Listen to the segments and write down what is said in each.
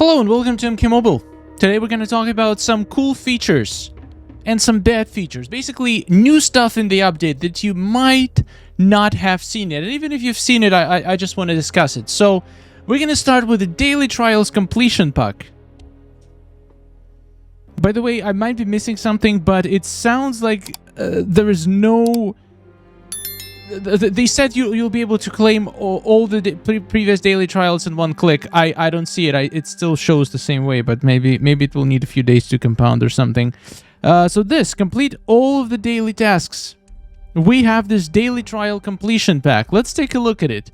Hello and welcome to MK Mobile. Today we're going to talk about some cool features and some bad features. Basically, new stuff in the update that you might not have seen yet. And even if you've seen it, I just want to discuss it. So, we're going to start with the Daily Trials Completion Pack. By the way, I might be missing something, but it sounds like there is no... They said you'll be able to claim all the previous daily trials in one click. I don't see it. It still shows the same way, but maybe it will need a few days to compound or something. So complete all of the daily tasks. We have this daily trial completion pack. Let's take a look at it.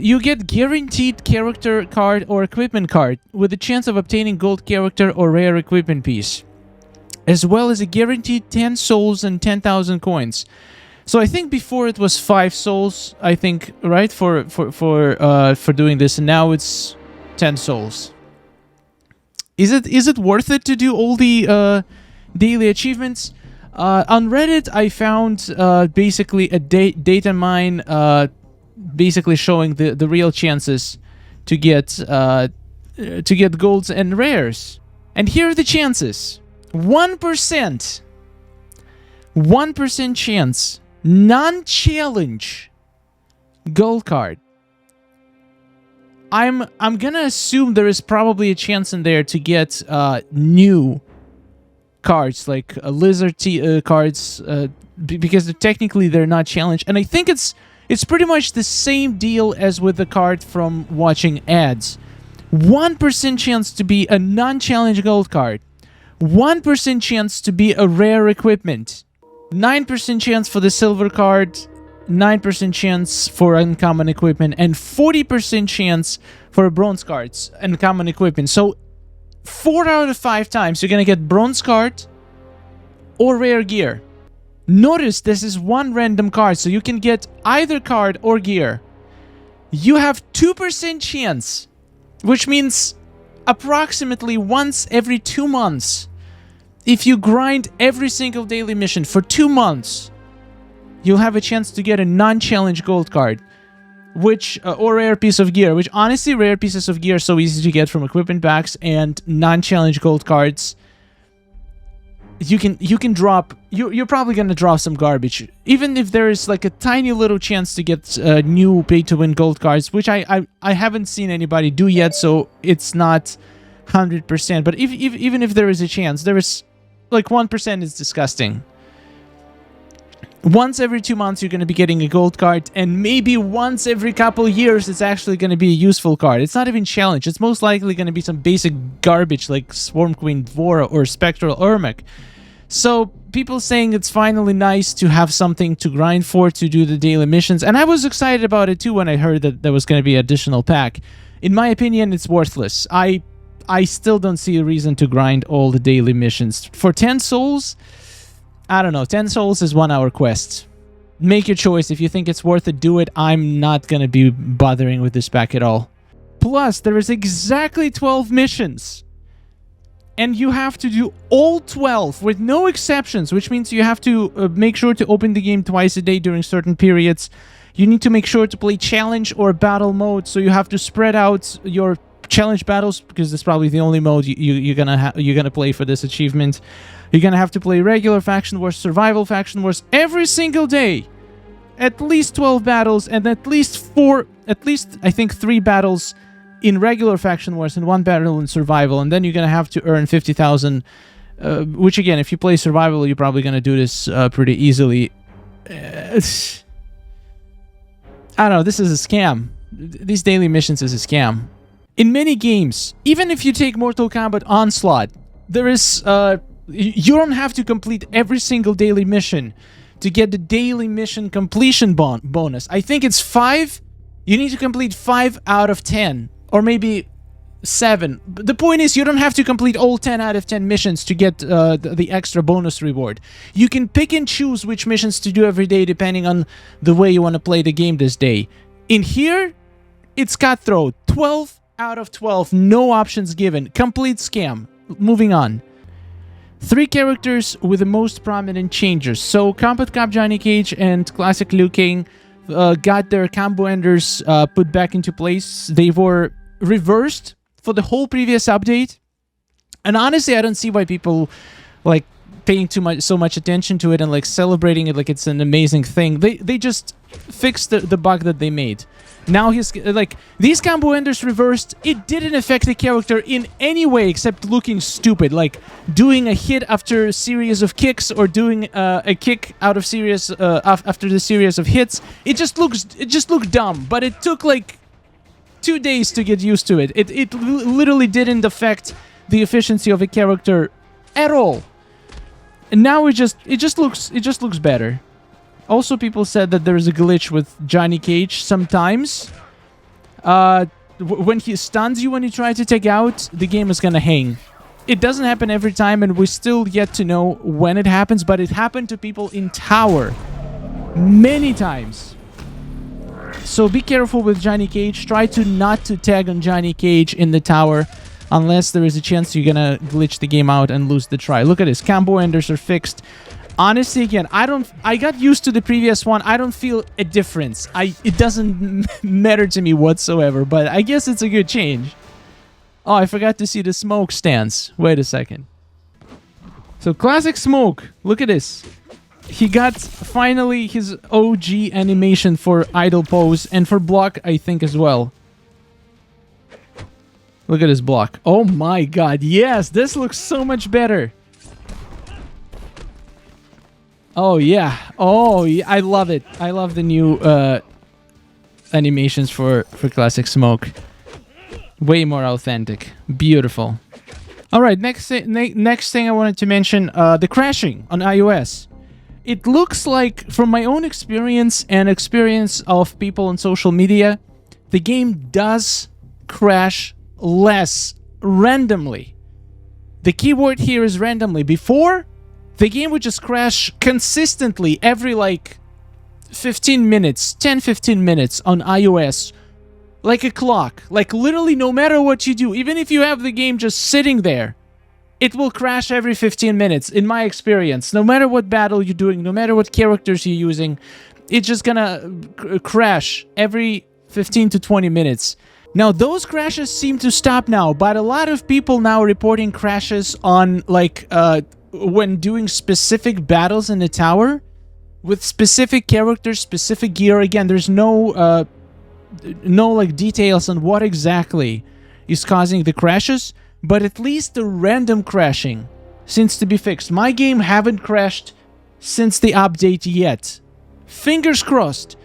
You get guaranteed character card or equipment card with a chance of obtaining gold character or rare equipment piece, as well as a guaranteed 10 souls and 10,000 coins. So I think before it was 5 souls, I think, right, for doing this, and now it's 10 souls. Is it worth it to do all the daily achievements? On Reddit, I found basically a data mine, basically showing the real chances to get golds and rares. And here are the chances: 1%, 1% chance. Non-challenge gold card. I'm gonna assume there is probably a chance in there to get new cards like lizard cards because technically they're not challenged, and I think it's pretty much the same deal as with the card from watching ads. 1% chance to be a non-challenge gold card, 1% chance to be a rare equipment, 9% chance for the silver card, 9% chance for uncommon equipment, and 40% chance for bronze cards and common equipment. So 4 out of 5 times you're gonna get bronze card or rare gear. Notice this is one random card, so you can get either card or gear. You have 2% chance, which means approximately once every 2 months. If you grind every single daily mission for 2 months, you'll have a chance to get a non-challenge gold card, which or rare piece of gear. Which honestly, rare pieces of gear are so easy to get from equipment packs, and non-challenge gold cards. You can drop. You're probably gonna drop some garbage, even if there is like a tiny little chance to get new pay-to-win gold cards, which I haven't seen anybody do yet, so it's not 100%. But even if there is a chance, there is. Like 1% is disgusting. Once every 2 months, you're going to be getting a gold card, and maybe once every couple years, it's actually going to be a useful card. It's not even challenge. It's most likely going to be some basic garbage like Swarm Queen Dvora or Spectral Ermac. So people saying it's finally nice to have something to grind for to do the daily missions, and I was excited about it too when I heard that there was going to be an additional pack. In my opinion, it's worthless. I still don't see a reason to grind all the daily missions. For 10 souls, I don't know. 10 souls is 1 hour quest. Make your choice. If you think it's worth it, do it. I'm not going to be bothering with this pack at all. Plus, there is exactly 12 missions. And you have to do all 12 with no exceptions, which means you have to make sure to open the game twice a day during certain periods. You need to make sure to play challenge or battle mode, so you have to spread out your challenge battles, because that's probably the only mode you're gonna play for this achievement. You're gonna have to play regular faction wars, survival faction wars every single day. At least 12 battles, and at least I think 3 battles in regular faction wars and 1 battle in survival. And then you're gonna have to earn 50,000, which again, if you play survival, you're probably gonna do this pretty easily. I don't know. This is a scam. These daily missions is a scam. In many games, even if you take Mortal Kombat Onslaught, there is you don't have to complete every single daily mission to get the daily mission completion bonus. I think it's 5. You need to complete 5 out of 10, or maybe 7. But the point is, you don't have to complete all 10 out of 10 missions to get the extra bonus reward. You can pick and choose which missions to do every day depending on the way you want to play the game this day. In here, it's cutthroat. 12 out of 12, no options given. Complete scam. Moving on. 3 characters with the most prominent changes. So, Combat Cop Johnny Cage and Classic Liu Kang got their combo enders put back into place. They were reversed for the whole previous update. And honestly, I don't see why people like paying so much attention to it and like celebrating it like it's an amazing thing. They just fixed the bug that they made. Now he's like, these combo enders reversed. It didn't affect the character in any way except looking stupid, like doing a hit after a series of kicks or doing a kick out of series after the series of hits. It just looked dumb. But it took like 2 days to get used to it. It literally didn't affect the efficiency of a character at all. And now it just looks better. Also, people said that there is a glitch with Johnny Cage sometimes. When he stuns you when you try to take out, the game is gonna hang. It doesn't happen every time, and we're still yet to know when it happens, but it happened to people in Tower many times. So be careful with Johnny Cage. Try to not to tag on Johnny Cage in the Tower unless there is a chance you're gonna glitch the game out and lose the try. Look at this. Combo enders are fixed. Honestly, again, I got used to the previous one. I don't feel a difference. It doesn't matter to me whatsoever, but I guess it's a good change. Oh, I forgot to see the smoke stance. Wait a second. So classic smoke. Look at this. He got finally his OG animation for idle pose and for block, I think, as well. Look at his block. Oh my god, yes, this looks so much better. Oh yeah. Oh yeah, I love it. I love the new animations for classic smoke. Way more authentic. Beautiful. All right, next thing I wanted to mention, the crashing on iOS. It looks like, from my own experience and experience of people on social media, the game does crash less randomly. The keyword here is randomly. Before, the game would just crash consistently every like 15 minutes, 10-15 minutes on iOS. Like a clock. Like literally no matter what you do, even if you have the game just sitting there, it will crash every 15 minutes, in my experience. No matter what battle you're doing, no matter what characters you're using, it's just gonna crash every 15 to 20 minutes. Now, those crashes seem to stop now, but a lot of people now reporting crashes on, like, when doing specific battles in the tower, with specific characters, specific gear. Again, there's no like, details on what exactly is causing the crashes, but at least the random crashing seems to be fixed. My game haven't crashed since the update yet. Fingers crossed.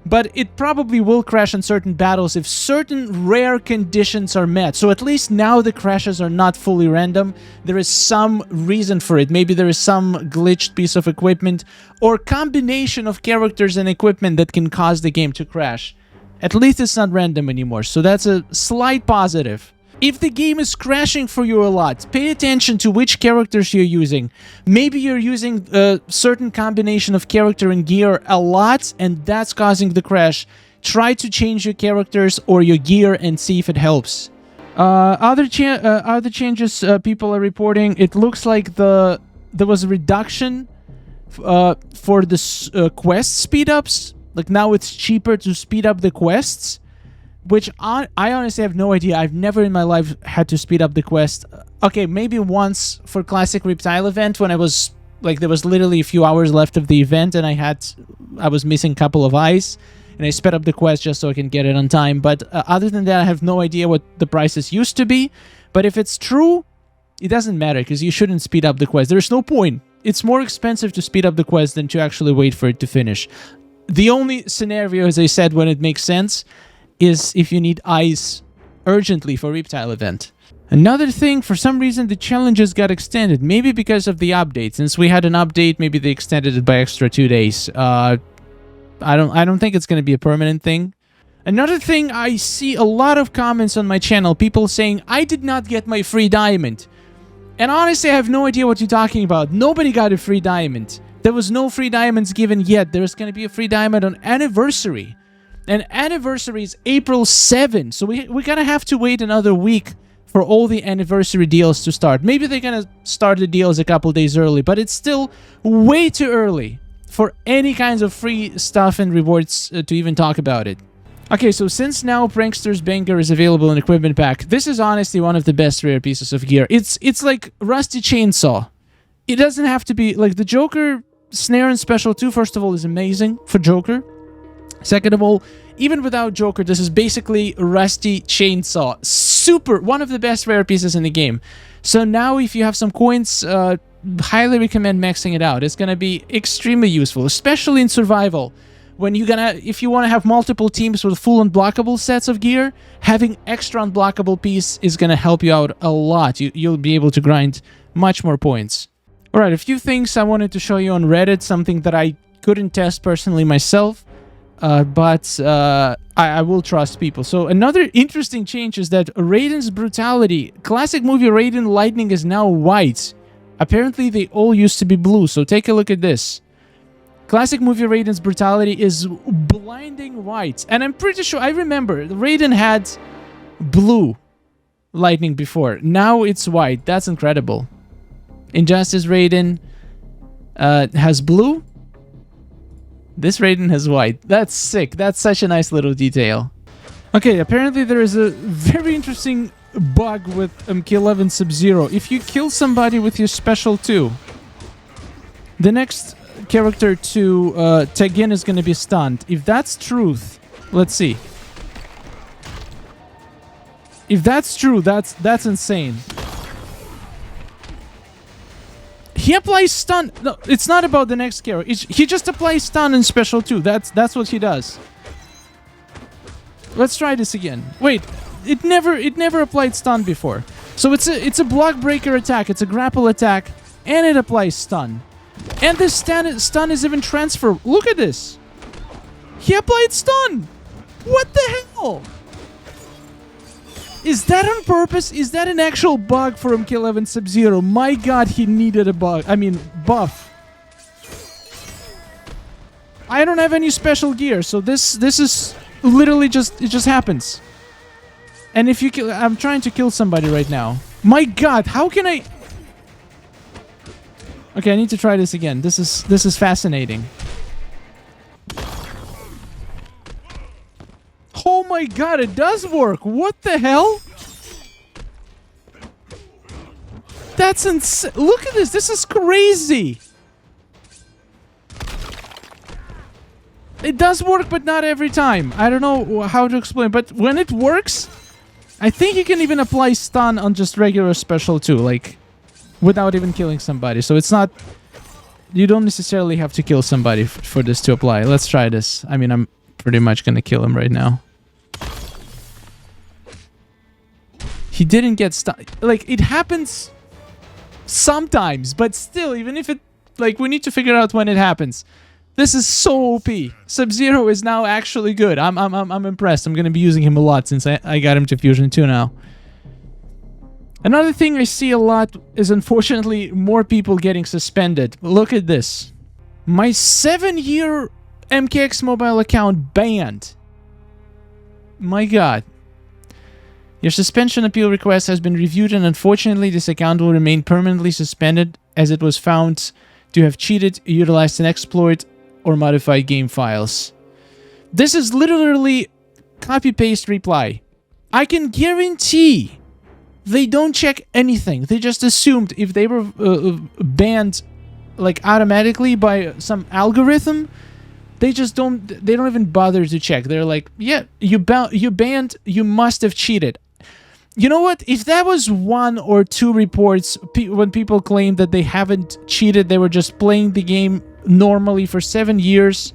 But it probably will crash in certain battles if certain rare conditions are met. So at least now the crashes are not fully random. There is some reason for it. Maybe there is some glitched piece of equipment or combination of characters and equipment that can cause the game to crash. At least it's not random anymore. So that's a slight positive. If the game is crashing for you a lot, pay attention to which characters you're using. Maybe you're using a certain combination of character and gear a lot, and that's causing the crash. Try to change your characters or your gear and see if it helps. Other changes people are reporting, it looks like there was a reduction for the quest speed-ups. Like now it's cheaper to speed up the quests. Which I honestly have no idea. I've never in my life had to speed up the quest. Okay, maybe once for Classic Reptile event when I was, like, there was literally a few hours left of the event and I was missing a couple of eyes and I sped up the quest just so I can get it on time. But other than that, I have no idea what the prices used to be. But if it's true, it doesn't matter because you shouldn't speed up the quest. There's no point. It's more expensive to speed up the quest than to actually wait for it to finish. The only scenario, as I said, when it makes sense is if you need eyes urgently for Reptile event. Another thing, for some reason the challenges got extended, maybe because of the update. Since we had an update, maybe they extended it by extra 2 days. I don't think it's going to be a permanent thing. Another thing, I see a lot of comments on my channel, people saying I did not get my free diamond. And honestly, I have no idea what you're talking about. Nobody got a free diamond. There was no free diamonds given yet. There's going to be a free diamond on anniversary. And anniversary is April 7, so we're gonna have to wait another week for all the anniversary deals to start. Maybe they're gonna start the deals a couple days early, but it's still way too early for any kinds of free stuff and rewards to even talk about it. Okay, so since now Prankster's Banger is available in Equipment Pack, this is honestly one of the best rare pieces of gear. It's like Rusty Chainsaw. It doesn't have to be... Like, the Joker Snare and Special 2, first of all, is amazing for Joker. Second of all, even without Joker, this is basically Rusty Chainsaw. Super! One of the best rare pieces in the game. So now if you have some coins, highly recommend maxing it out. It's gonna be extremely useful, especially in survival. When if you want to have multiple teams with full unblockable sets of gear, having extra unblockable piece is gonna help you out a lot. You'll be able to grind much more points. Alright, a few things I wanted to show you on Reddit, something that I couldn't test personally myself, but I will trust people. So another interesting change is that Raiden's brutality, classic movie Raiden lightning is now white. Apparently they all used to be blue, so take a look at this. Classic movie Raiden's brutality is blinding white. And I'm pretty sure, I remember, Raiden had blue lightning before. Now it's white. That's incredible. Injustice Raiden has blue. This Raiden has white. That's sick. That's such a nice little detail. Okay, apparently there is a very interesting bug with MK11 Sub-Zero. If you kill somebody with your Special 2, the next character to tag in is going to be stunned. If that's truth, let's see. If that's true, that's insane. He applies stun. No, it's not about the next character. He just applies stun in Special 2. That's what he does. Let's try this again. Wait, it never applied stun before. So it's a block breaker attack. It's a grapple attack, and it applies stun. And this stun is even transfer. Look at this. He applied stun. What the hell? Is that on purpose? Is that an actual bug for MK11 Sub-Zero? My god, he needed a buff. I don't have any special gear, so this is literally just... It just happens. And if you kill... I'm trying to kill somebody right now. My god, how can I... Okay, I need to try this again. This is fascinating. Oh my god, it does work! What the hell? That's insane. Look at this. This is crazy. It does work, but not every time. I don't know how to explain, but when it works, I think you can even apply stun on just regular Special 2, like, without even killing somebody. So it's not... You don't necessarily have to kill somebody for this to apply. Let's try this. I mean, I'm pretty much gonna kill him right now. He didn't get stunned. Like, it happens sometimes, but still, even if it... Like, we need to figure out when it happens. This is so OP. Sub-Zero is now actually good. I'm impressed. I'm gonna be using him a lot since I got him to Fusion 2 now. Another thing I see a lot is, unfortunately, more people getting suspended. Look at this. My 7-year MKX Mobile account banned. My god. Your suspension appeal request has been reviewed, and unfortunately this account will remain permanently suspended as it was found to have cheated, utilized an exploit, or modified game files. This is literally copy-paste reply. I can guarantee they don't check anything. They just assumed if they were banned like automatically by some algorithm, they don't even bother to check. They're like, yeah, you banned, you must have cheated. You know what? If that was 1 or 2 reports when people claim that they haven't cheated, they were just playing the game normally for 7 years,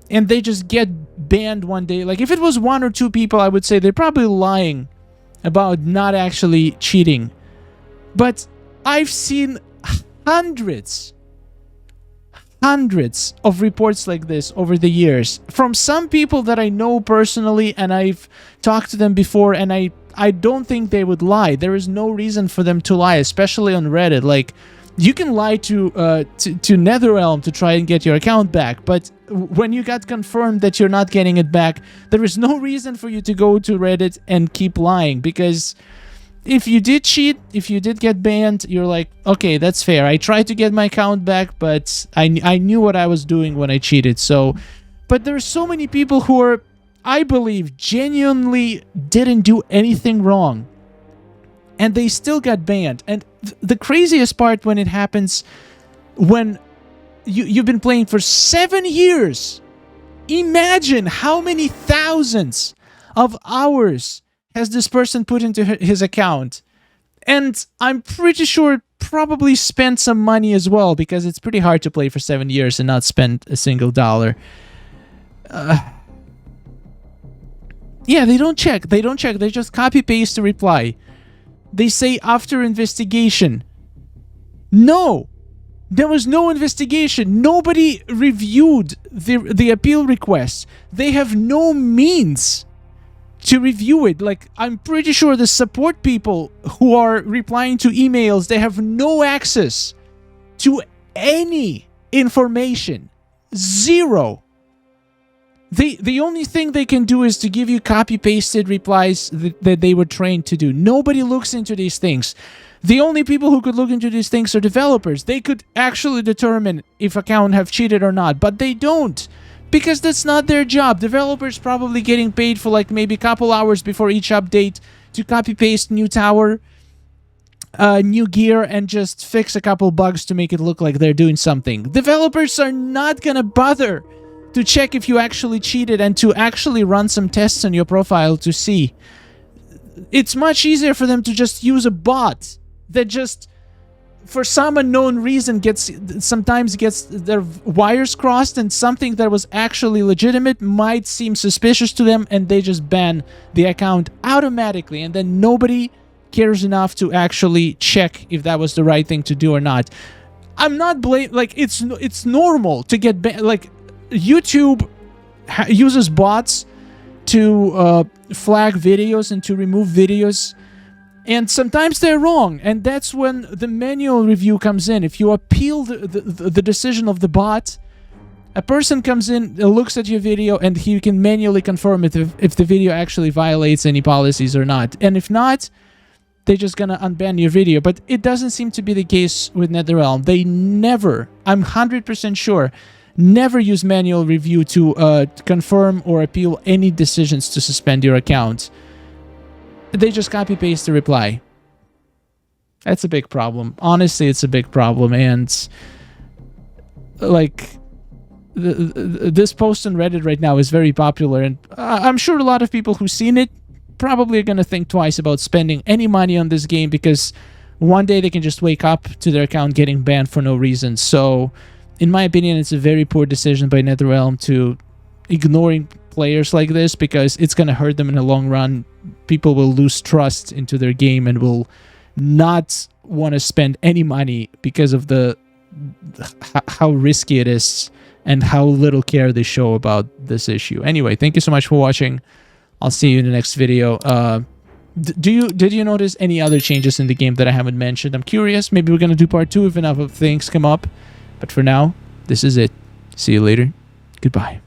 and they just get banned one day. Like, if it was 1 or 2 people, I would say they're probably lying about not actually cheating. But I've seen hundreds of reports like this over the years from some people that I know personally, and I've talked to them before, and I don't think they would lie. There is no reason for them to lie, especially on Reddit. Like, you can lie to NetherRealm to try and get your account back, but when you got confirmed that you're not getting it back, there is no reason for you to go to Reddit and keep lying, because if you did cheat, if you did get banned, you're like, okay, that's fair. I tried to get my account back, but I knew what I was doing when I cheated. So, but there's so many people who are I believe, genuinely didn't do anything wrong. And they still got banned. And the craziest part when it happens, when you've been playing for 7 years. Imagine how many thousands of hours has this person put into his account. And I'm pretty sure probably spent some money as well, because it's pretty hard to play for 7 years and not spend a single dollar. Yeah, they don't check. They don't check. They just copy-paste the reply. They say after investigation. No! There was no investigation. Nobody reviewed the appeal request. They have no means to review it. Like, I'm pretty sure the support people who are replying to emails, they have no access to any information. Zero. The only thing they can do is to give you copy-pasted replies that they were trained to do. Nobody looks into these things. The only people who could look into these things are developers. They could actually determine if account have cheated or not, but they don't. Because that's not their job. Developers probably getting paid for like maybe a couple hours before each update to copy-paste new tower, new gear, and just fix a couple bugs to make it look like they're doing something. Developers are not gonna bother to check if you actually cheated and to actually run some tests on your profile to see. It's much easier for them to just use a bot that just, for some unknown reason, sometimes gets their wires crossed, and something that was actually legitimate might seem suspicious to them, and they just ban the account automatically, and then nobody cares enough to actually check if that was the right thing to do or not. I'm not like, it's normal to get banned. Like, YouTube uses bots to flag videos and to remove videos, and sometimes they're wrong, and that's when the manual review comes in. If you appeal the decision of the bot, a person comes in, looks at your video, and he can manually confirm if the video actually violates any policies or not. And if not, they're just gonna unban your video. But it doesn't seem to be the case with NetherRealm. They never, I'm 100% sure, never use manual review to confirm or appeal any decisions to suspend your account. They just copy-paste the reply. That's a big problem. Honestly, it's a big problem. And like, this post on Reddit right now is very popular, and I'm sure a lot of people who've seen it probably are going to think twice about spending any money on this game, because one day they can just wake up to their account getting banned for no reason. So in my opinion, it's a very poor decision by NetherRealm to ignoring players like this, because it's going to hurt them in the long run. People will lose trust into their game and will not want to spend any money because of how risky it is and how little care they show about this issue. Anyway, thank you so much for watching. I'll see you in the next video. Did you notice any other changes in the game that I haven't mentioned? I'm curious. Maybe we're going to do part 2 if enough of things come up. But for now, this is it. See you later. Goodbye.